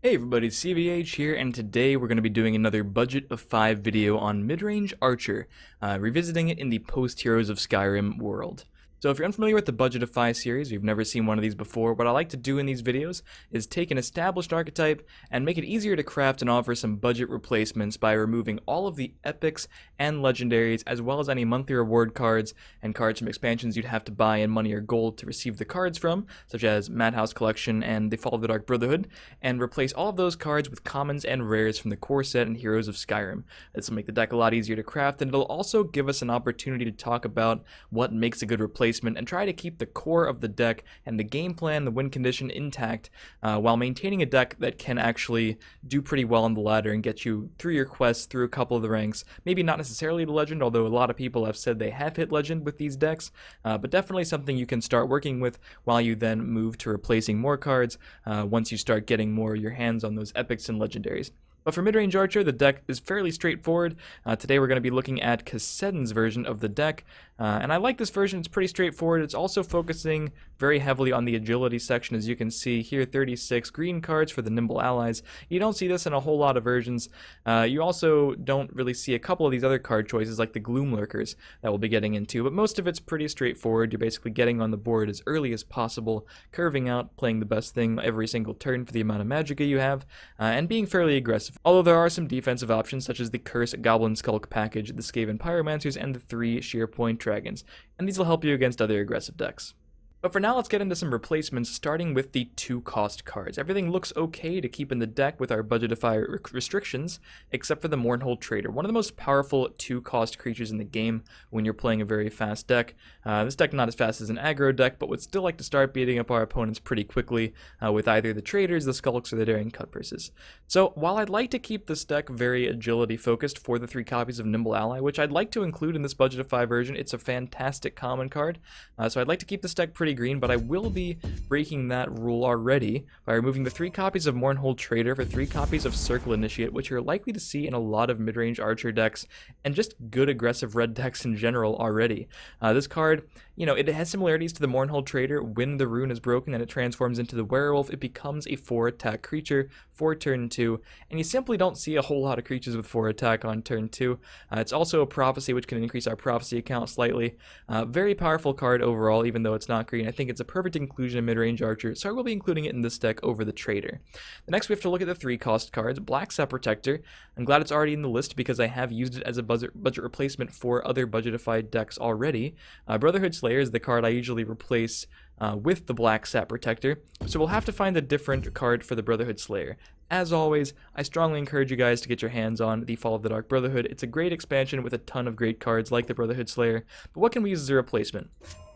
Hey everybody, CVH here, and today we're going to be doing another Budget-ify video on Midrange Archer, revisiting it in the post-Heroes of Skyrim world. So if you're unfamiliar with the Budget-ify series, you've never seen one of these before, what I like to do in these videos is take an established archetype and make it easier to craft and offer some budget replacements by removing all of the epics and legendaries, as well as any monthly reward cards and cards from expansions you'd have to buy in money or gold to receive the cards from, such as Madhouse Collection and the Fall of the Dark Brotherhood, and replace all of those cards with commons and rares from the core set and Heroes of Skyrim. This will make the deck a lot easier to craft, and it'll also give us an opportunity to talk about what makes a good replacement and try to keep the core of the deck and the game plan, the win condition intact, while maintaining a deck that can actually do pretty well on the ladder and get you through your quests, through a couple of the ranks. Maybe not necessarily to Legend, although a lot of people have said they have hit Legend with these decks, but definitely something you can start working with while you then move to replacing more cards once you start getting more your hands on those epics and legendaries. But for Midrange Archer, the deck is fairly straightforward. Today we're going to be looking at Kassedin's version of the deck, and I like this version. It's pretty straightforward. It's also focusing very heavily on the agility section, as you can see here, 36 green cards for the nimble allies. You don't see this in a whole lot of versions. You also don't really see a couple of these other card choices like the Gloom Lurkers that we'll be getting into, but most of it's pretty straightforward. You're basically getting on the board as early as possible, curving out, playing the best thing every single turn for the amount of Magica you have, and being fairly aggressive. Although there are some defensive options such as the Curse Goblin Skulk package, the Skaven Pyromancers, and the 3 Shearpoint Dragons, and these will help you against other aggressive decks. But for now, let's get into some replacements, starting with the 2-cost cards. Everything looks okay to keep in the deck with our Budget-ify restrictions, except for the Mournhold Trader, one of the most powerful 2-cost creatures in the game when you're playing a very fast deck. This deck not as fast as an aggro deck, but would still like to start beating up our opponents pretty quickly with either the Traders, the Skulks, or the Daring Cutpurses. So while I'd like to keep this deck very agility focused for the 3 copies of Nimble Ally, which I'd like to include in this Budget-ify version, it's a fantastic common card, so I'd like to keep this deck pretty green, but I will be breaking that rule already by removing the 3 copies of Mournhold Trader for 3 copies of Circle Initiate, which you're likely to see in a lot of Midrange Archer decks and just good aggressive red decks in general already. This card, you know, it has similarities to the Mournhold Trader. When the rune is broken and it transforms into the Werewolf, it becomes a 4-attack creature for turn 2, and you simply don't see a whole lot of creatures with 4 attack on turn 2. It's also a Prophecy, which can increase our Prophecy account slightly. Very powerful card overall, even though it's not green. I think it's a perfect inclusion in Midrange Archer, so I will be including it in this deck over the Trader. The next we have to look at the 3-cost cards. Blacksap Protector. I'm glad it's already in the list because I have used it as a budget replacement for other Budget-ify decks already. Brotherhood Slayer is the card I usually replace with the Blacksap Protector, so we'll have to find a different card for the Brotherhood Slayer. As always, I strongly encourage you guys to get your hands on the Fall of the Dark Brotherhood. It's a great expansion with a ton of great cards like the Brotherhood Slayer, but what can we use as a replacement?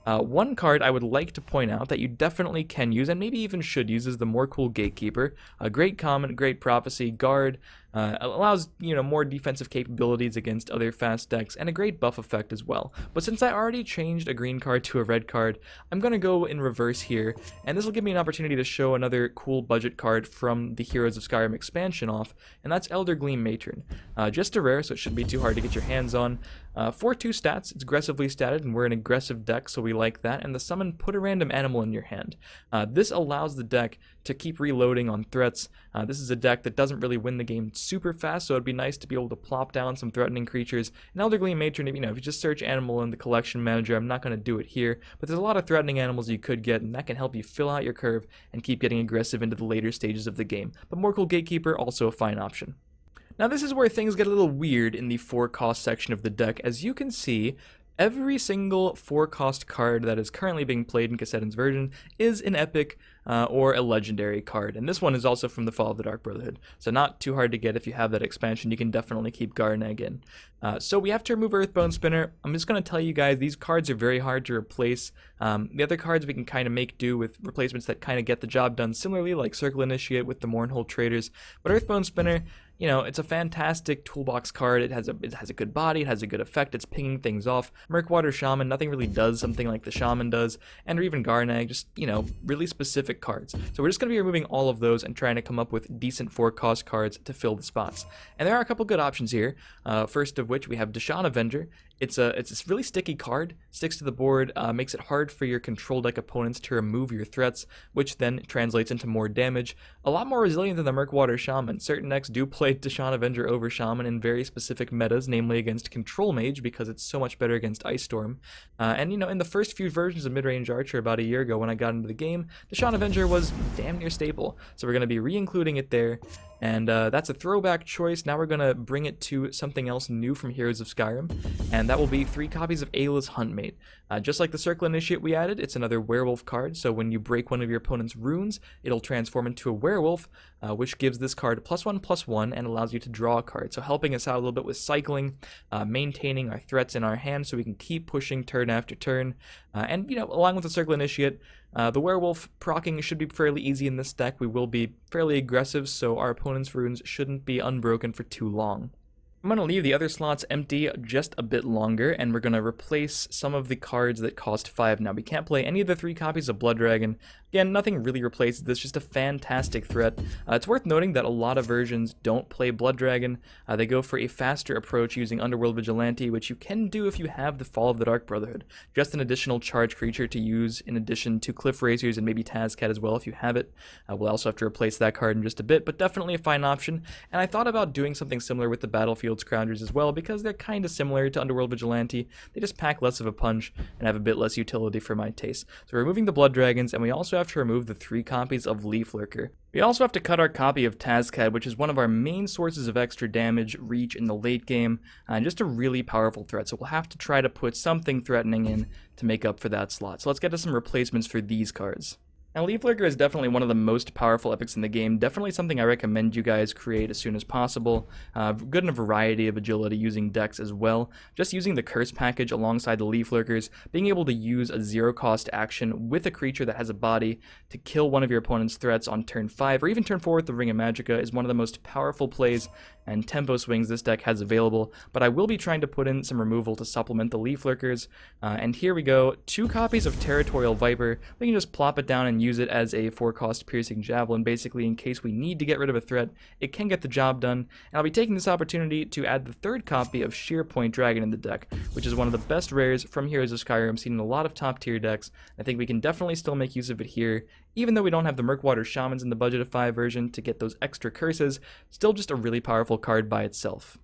One card I would like to point out that you definitely can use, and maybe even should use, is the Morkul Gatekeeper. A great common, great prophecy, guard, allows, you know, more defensive capabilities against other fast decks, and a great buff effect as well. But since I already changed a green card to a red card, I'm going to go in reverse here, and this will give me an opportunity to show another cool budget card from the Heroes of Skyrim expansion off, and that's Elder Gleam Matron. Just a rare, so it shouldn't be too hard to get your hands on. 4/2 stats, it's aggressively statted, and we're an aggressive deck, so we like that. And the summon, put a random animal in your hand. This allows the deck to keep reloading on threats. This is a deck that doesn't really win the game super fast, so it'd be nice to be able to plop down some threatening creatures. And Elder Gleam Matron, you know, if you just search animal in the collection manager, I'm not going to do it here, but there's a lot of threatening animals you could get, and that can help you fill out your curve and keep getting aggressive into the later stages of the game. But Morkul Gatekeeper, also a fine option. Now this is where things get a little weird in the 4-cost section of the deck. As you can see, every single 4-cost card that is currently being played in Kassedin's version is an epic or a legendary card, and this one is also from the Fall of the Dark Brotherhood, so not too hard to get if you have that expansion. You can definitely keep Garneg in. So we have to remove Earthbone Spinner. I'm just going to tell you guys, these cards are very hard to replace. The other cards we can kind of make do with replacements that kind of get the job done similarly, like Circle Initiate with the Mournhold Traders, but Earthbone Spinner, you know, it's a fantastic toolbox card. It has a good body, it has a good effect, it's pinging things off. Murkwater Shaman, nothing really does something like the Shaman does, and or even Garneg, just, you know, really specific cards. So we're just going to be removing all of those and trying to come up with decent 4-cost cards to fill the spots. And there are a couple good options here, first of which we have DeSean Avenger. It's a really sticky card, sticks to the board, makes it hard for your control deck opponents to remove your threats, which then translates into more damage. A lot more resilient than the Murkwater Shaman. Certain decks do play DeSean Avenger over Shaman in very specific metas, namely against Control Mage, because it's so much better against Ice Storm. And you know, in the first few versions of Midrange Archer about a year ago when I got into the game, DeSean Avenger was damn near staple. So we're going to be re-including it there. And that's a throwback choice. Now we're going to bring it to something else new from Heroes of Skyrim, and that will be 3 copies of Ayla's Huntmate. Just like the Circle Initiate we added, it's another werewolf card, so when you break one of your opponent's runes, it'll transform into a werewolf, which gives this card +1/+1 and allows you to draw a card. So helping us out a little bit with cycling, maintaining our threats in our hand so we can keep pushing turn after turn. And, you know, along with the Circle Initiate, the werewolf proccing should be fairly easy in this deck. We will be fairly aggressive, so our opponent's runes shouldn't be unbroken for too long. I'm going to leave the other slots empty just a bit longer, and we're going to replace some of the cards that cost 5 now. We can't play any of the 3 copies of Blood Dragon. Again, nothing really replaces this, just a fantastic threat. It's worth noting that a lot of versions don't play Blood Dragon. They go for a faster approach using Underworld Vigilante, which you can do if you have the Fall of the Dark Brotherhood. Just an additional charge creature to use in addition to Cliff Racers and maybe Tazcat as well if you have it. We'll also have to replace that card in just a bit, but definitely a fine option. And I thought about doing something similar with the Battlefield Scroungers as well, because they're kind of similar to Underworld Vigilante. They just pack less of a punch and have a bit less utility for my taste. So we're removing the Blood Dragons, and we also have to remove the 3 copies of Leaf Lurker. We also have to cut our copy of Tazcat, which is one of our main sources of extra damage reach in the late game, and just a really powerful threat. So we'll have to try to put something threatening in to make up for that slot. So let's get to some replacements for these cards. Now, Leaf Lurker is definitely one of the most powerful epics in the game, definitely something I recommend you guys create as soon as possible. Good in a variety of agility using decks as well. Just using the Curse package alongside the Leaf Lurkers, being able to use a 0-cost action with a creature that has a body to kill one of your opponent's threats on turn 5, or even turn 4 with the Ring of Magica, is one of the most powerful plays and tempo swings this deck has available, but I will be trying to put in some removal to supplement the Leaf Lurkers. And here we go, 2 copies of Territorial Viper. We can just plop it down and use it as a 4-cost Piercing Javelin, basically in case we need to get rid of a threat. It can get the job done, and I'll be taking this opportunity to add the 3rd copy of Shearpoint Dragon in the deck, which is one of the best rares from Heroes of Skyrim, seen in a lot of top-tier decks. I think we can definitely still make use of it here, even though we don't have the Murkwater Shamans in the Budget-ify version to get those extra curses. Still just a really powerful card by itself.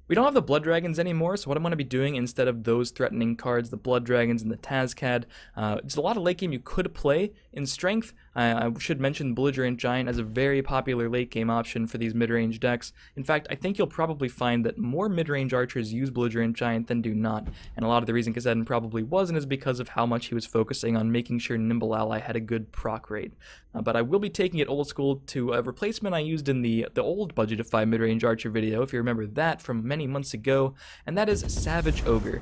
We don't have the Blood Dragons anymore, so what I'm going to be doing instead of those threatening cards, the Blood Dragons and the Tazcat, there's a lot of late game you could play. In Strength, I should mention Belligerent Giant as a very popular late game option for these mid-range decks. In fact, I think you'll probably find that more mid-range archers use Belligerent Giant than do not, and a lot of the reason Kassadin probably wasn't is because of how much he was focusing on making sure Nimble Ally had a good proc rate. But I will be taking it old school to a replacement I used in the old Budget-ify Midrange Archer video, if you remember that from many months ago, and that is Savage Ogre.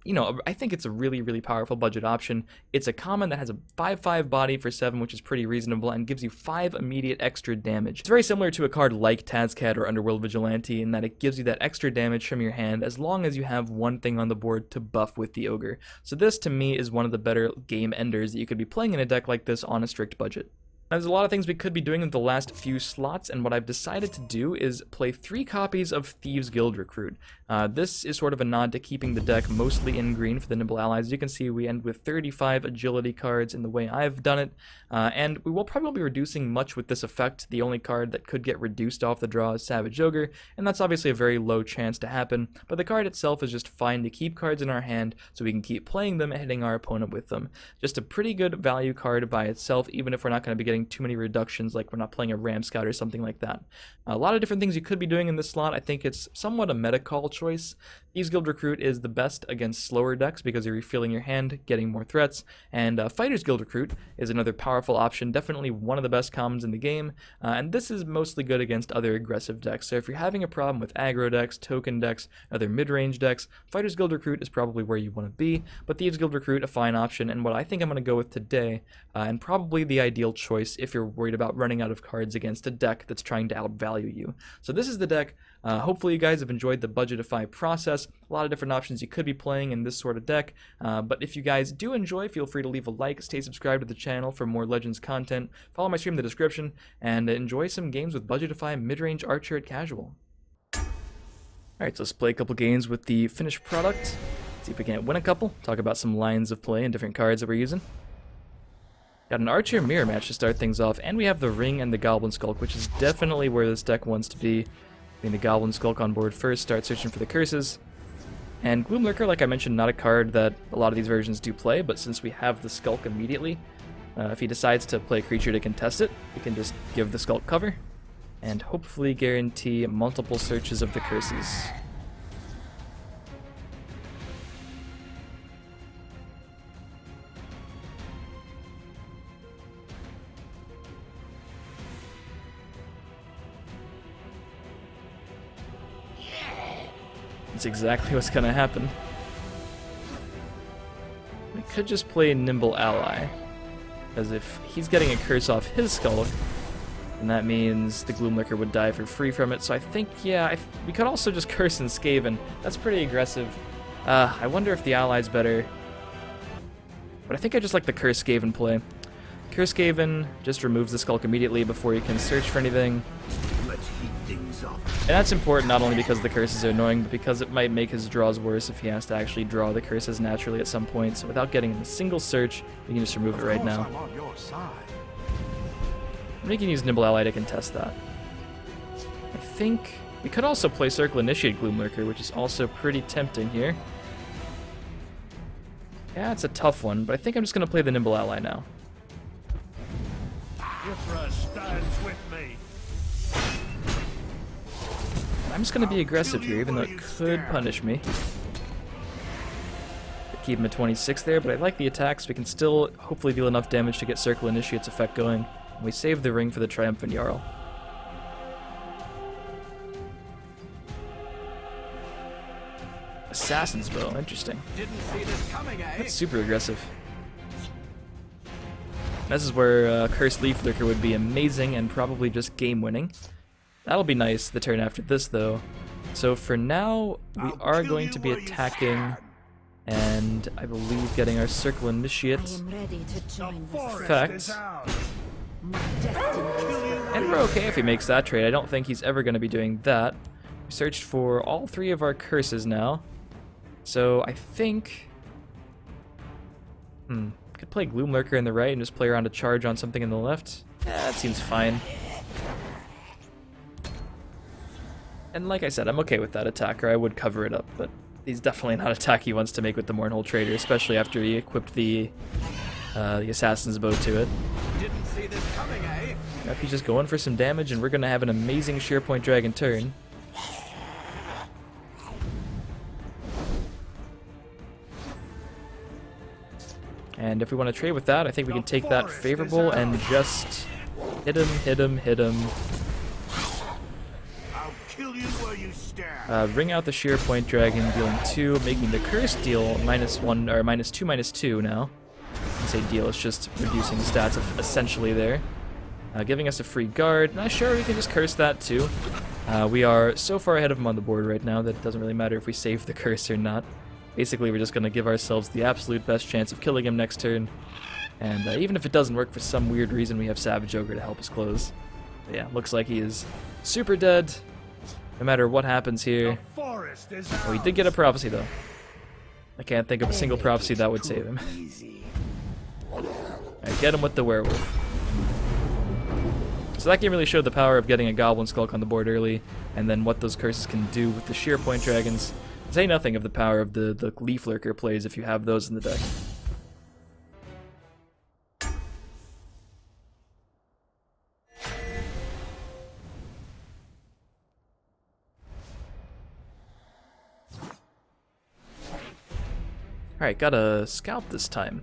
You know, I think it's a really, really powerful budget option. It's a common that has a 5/5 body for 7, which is pretty reasonable, and gives you 5 immediate extra damage. It's very similar to a card like Tazcat or Underworld Vigilante in that it gives you that extra damage from your hand as long as you have one thing on the board to buff with the Ogre. So this, to me, is one of the better game enders that you could be playing in a deck like this on a strict budget. Now, there's a lot of things we could be doing with the last few slots, and what I've decided to do is play 3 copies of Thieves Guild Recruit. This is sort of a nod to keeping the deck mostly in green for the Nimble Allies. As you can see, we end with 35 agility cards in the way I've done it, and we will probably be reducing much with this effect. The only card that could get reduced off the draw is Savage Ogre, and that's obviously a very low chance to happen, but the card itself is just fine to keep cards in our hand so we can keep playing them and hitting our opponent with them. Just a pretty good value card by itself, even if we're not going to be getting too many reductions, like we're not playing a Ram Scout or something like that. A lot of different things you could be doing in this slot. I think it's somewhat a meta call choice. Thieves Guild Recruit is the best against slower decks because you're refilling your hand, getting more threats, and Fighters Guild Recruit is another powerful option, definitely one of the best commons in the game, and this is mostly good against other aggressive decks. So if you're having a problem with aggro decks, token decks, other mid-range decks, Fighters Guild Recruit is probably where you want to be, but Thieves Guild Recruit, a fine option, and what I think I'm going to go with today, and probably the ideal choice if you're worried about running out of cards against a deck that's trying to outvalue you. So this is the deck. Hopefully you guys have enjoyed the Budget-ify process. A lot of different options you could be playing in this sort of deck, but if you guys do enjoy, feel free to leave a like, stay subscribed to the channel for more Legends content, follow my stream in the description, and enjoy some games with Budget-ify Midrange Archer at casual. Alright, so let's play a couple games with the finished product. See if we can't win a couple. Talk about some lines of play and different cards that we're using. Got an Archer mirror match to start things off, and we have the Ring and the Goblin Skulk, which is definitely where this deck wants to be. Getting the Goblin Skulk on board first, start searching for the curses. And Gloom Lurker, like I mentioned, not a card that a lot of these versions do play, but since we have the Skulk immediately, if he decides to play a creature to contest it, we can just give the Skulk cover, and hopefully guarantee multiple searches of the curses. That's exactly what's gonna happen. We could just play Nimble Ally, because if he's getting a curse off his Skulk, and that means the Gloom Lurker would die for free from it. So I think, yeah, we could also just curse and Skaven. That's pretty aggressive. I wonder if the Ally's better. But I think I just like the Curse Skaven play. Curse Skaven just removes the Skulk immediately before you can search for anything. Let's heat things up. And that's important not only because the curses are annoying, but because it might make his draws worse if he has to actually draw the curses naturally at some point. So without getting a single search, we can just remove it right now. I'm on your side. We can use Nimble Ally to contest that. I think we could also play Circle Initiate Gloom Lurker, which is also pretty tempting here. Yeah, it's a tough one, but I think I'm just going to play the Nimble Ally now. Ifra stands with me. I'm just going to be aggressive here, even though it could punish me. Keep him at 26 there, but I like the attacks. We can still hopefully deal enough damage to get Circle Initiate's effect going. And we save the Ring for the Triumphant Jarl. Assassin's Bow, interesting. Didn't see this coming, eh? That's super aggressive. This is where Cursed Leaf Lurker would be amazing and probably just game-winning. That'll be nice the turn after this, though. So for now, we are going to be attacking, and I believe getting our Circle Initiate effect. And we're okay if he makes that trade. I don't think he's ever going to be doing that. We searched for all three of our curses now. So I think... could play Gloom Lurker in the right and just play around a charge on something in the left. Yeah, that seems fine. And like I said, I'm okay with that attacker. I would cover it up, but he's definitely not an attack he wants to make with the Mournhold Trader, especially after he equipped the Assassin's Bow to it. Didn't see this coming, eh? Yep, he's just going for some damage, and we're going to have an amazing Shearpoint Dragon turn. And if we want to trade with that, I think we can take that favorable and just hit him, hit him, hit him. I'll kill you where you stand. Ring out the Shearpoint Dragon, dealing 2, making the curse deal -1 or -2/-2 now. I say deal, it's just reducing the stats of essentially there. Giving us a free guard. Not sure we can just curse that too. We are so far ahead of him on the board right now that it doesn't really matter if we save the curse or not. Basically, we're just going to give ourselves the absolute best chance of killing him next turn. And even if it doesn't work for some weird reason, we have Savage Ogre to help us close. But yeah, looks like he is super dead, no matter what happens here. Oh, he did get a prophecy, though. I can't think of a single prophecy that would save him. Alright, get him with the Werewolf. So that game really showed the power of getting a Goblin Skulk on the board early, and then what those curses can do with the Shearpoint Dragons. Say nothing of the power of the Leaf Lurker plays if you have those in the deck. Alright, got a Scout this time.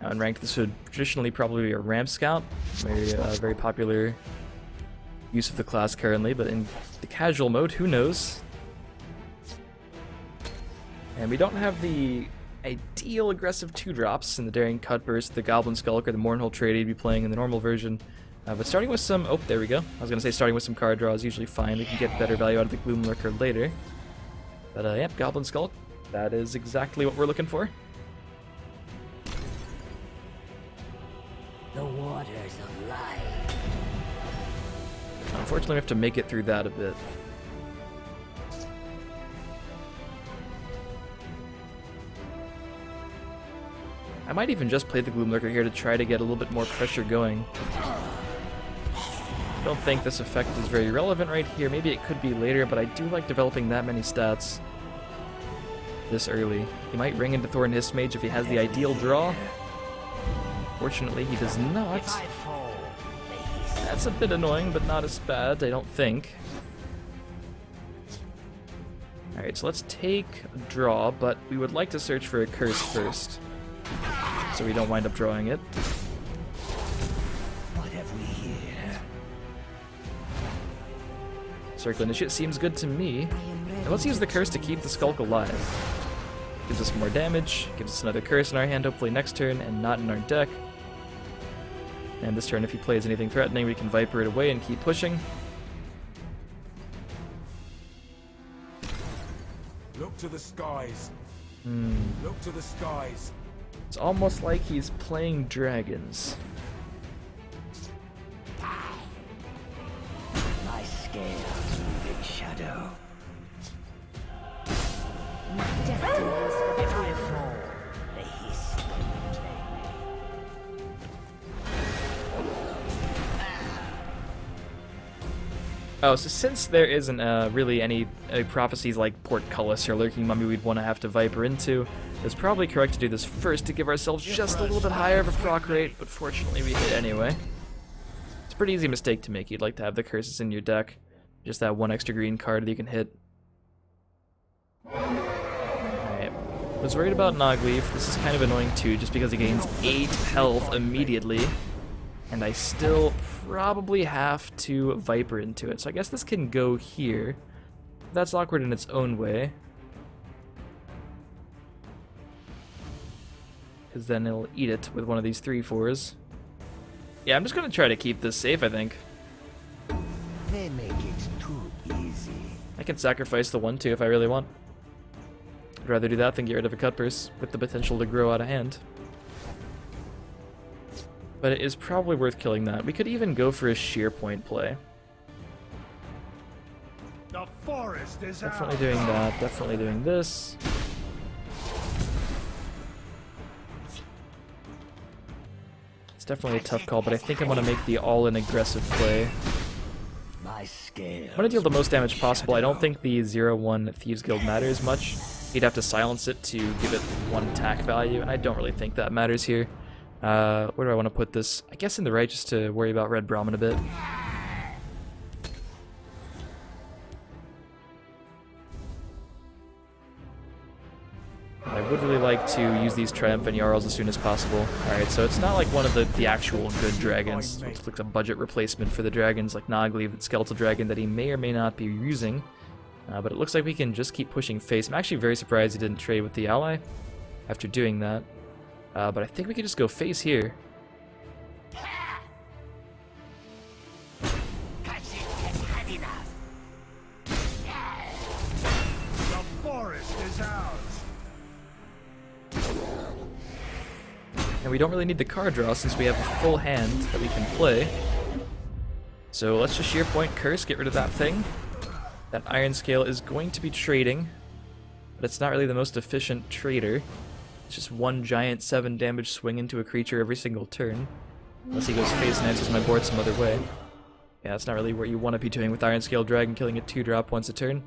Now in ranked, this would traditionally probably be a Ramp Scout, very popular use of the class currently, but in the casual mode, who knows? And we don't have the ideal aggressive 2-drops in the Daring Cutburst, the Goblin Skulk, or the Mournhold Trader you'd be playing in the normal version. But starting with some... oh, there we go. I was going to say starting with some card draw is usually fine. We can get better value out of the Gloom Lurker later. But yep, Goblin Skulk. That is exactly what we're looking for. The waters of life. Unfortunately, we have to make it through that a bit. I might even just play the Gloom Lurker here to try to get a little bit more pressure going. I don't think this effect is very relevant right here. Maybe it could be later, but I do like developing that many stats this early. He might ring into Thorn Hiss Mage if he has the ideal draw. Fortunately, he does not. That's a bit annoying, but not as bad, I don't think. Alright, so let's take a draw, but we would like to search for a curse first, so we don't wind up drawing it. What have we here? Circle Initiate seems good to me. And let's use the curse to keep the Skulk alive. Gives us more damage, gives us another curse in our hand, hopefully next turn, and not in our deck. And this turn, if he plays anything threatening, we can Viper it away and keep pushing. Look to the skies. Look to the skies. It's almost like he's playing dragons. My scales move in shadow. If I fall, the hiss will betray me. Oh, so since there isn't really any prophecies like Portcullis or Lurking Mummy we'd want to have to Viper into, it's probably correct to do this first to give ourselves just a little bit higher of a proc rate, but fortunately we hit anyway. It's a pretty easy mistake to make. You'd like to have the curses in your deck. Just that one extra green card that you can hit. Alright. I was worried about Nogleaf. This is kind of annoying too, just because he gains 8 health immediately. And I still probably have to Viper into it. So I guess this can go here. That's awkward in its own way. Because then it'll eat it with one of these 3/4s. Yeah, I'm just going to try to keep this safe, I think. They make it too easy. I can sacrifice the 1/2 if I really want. I'd rather do that than get rid of a cut purse with the potential to grow out of hand. But it is probably worth killing that. We could even go for a Shearpoint play. The forest is Definitely out. doing that, definitely doing this. It's definitely a tough call, but I think I'm going to make the all-in aggressive play. My scales. I'm going to deal the most damage possible. I don't think the 0/1 Thieves Guild matters much. He'd have to silence it to give it 1 attack value, and I don't really think that matters here. Where do I want to put this? I guess in the right, just to worry about Red Brahmin a bit. I would really like to use these Triumphant Jarls as soon as possible. Alright, so it's not like one of the actual good dragons. It's like a budget replacement for the dragons like Nogleaf and Skeletal Dragon that he may or may not be using. But it looks like we can just keep pushing face. I'm actually very surprised he didn't trade with the ally after doing that. But I think we could just go face here. The forest is ours. And we don't really need the card draw since we have a full hand that we can play. So let's just Shearpoint Curse, get rid of that thing. That Iron Scale is going to be trading, but it's not really the most efficient trader. It's just one giant 7 damage swing into a creature every single turn. Unless he goes face and answers my board some other way. Yeah, that's not really what you want to be doing with Iron Scale Dragon, killing a 2-drop once a turn.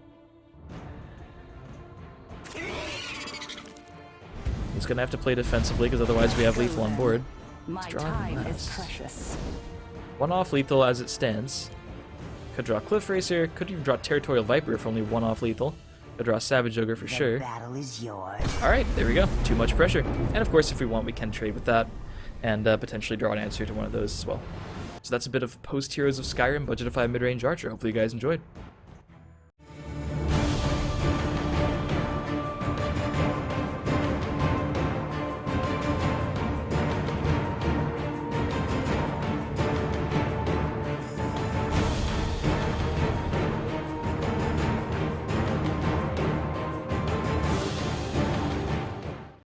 He's gonna have to play defensively because otherwise we have lethal on board. My draw time is last. precious. 1 off lethal as it stands. Could draw Cliff Racer, could even draw Territorial Viper if only 1 off lethal. Could draw Savage Ogre for sure. Battle is yours. Alright, there we go. Too much pressure. And of course, if we want, we can trade with that and potentially draw an answer to one of those as well. So that's a bit of Post-Heroes of Skyrim Budget-ify Midrange Archer. Hopefully you guys enjoyed.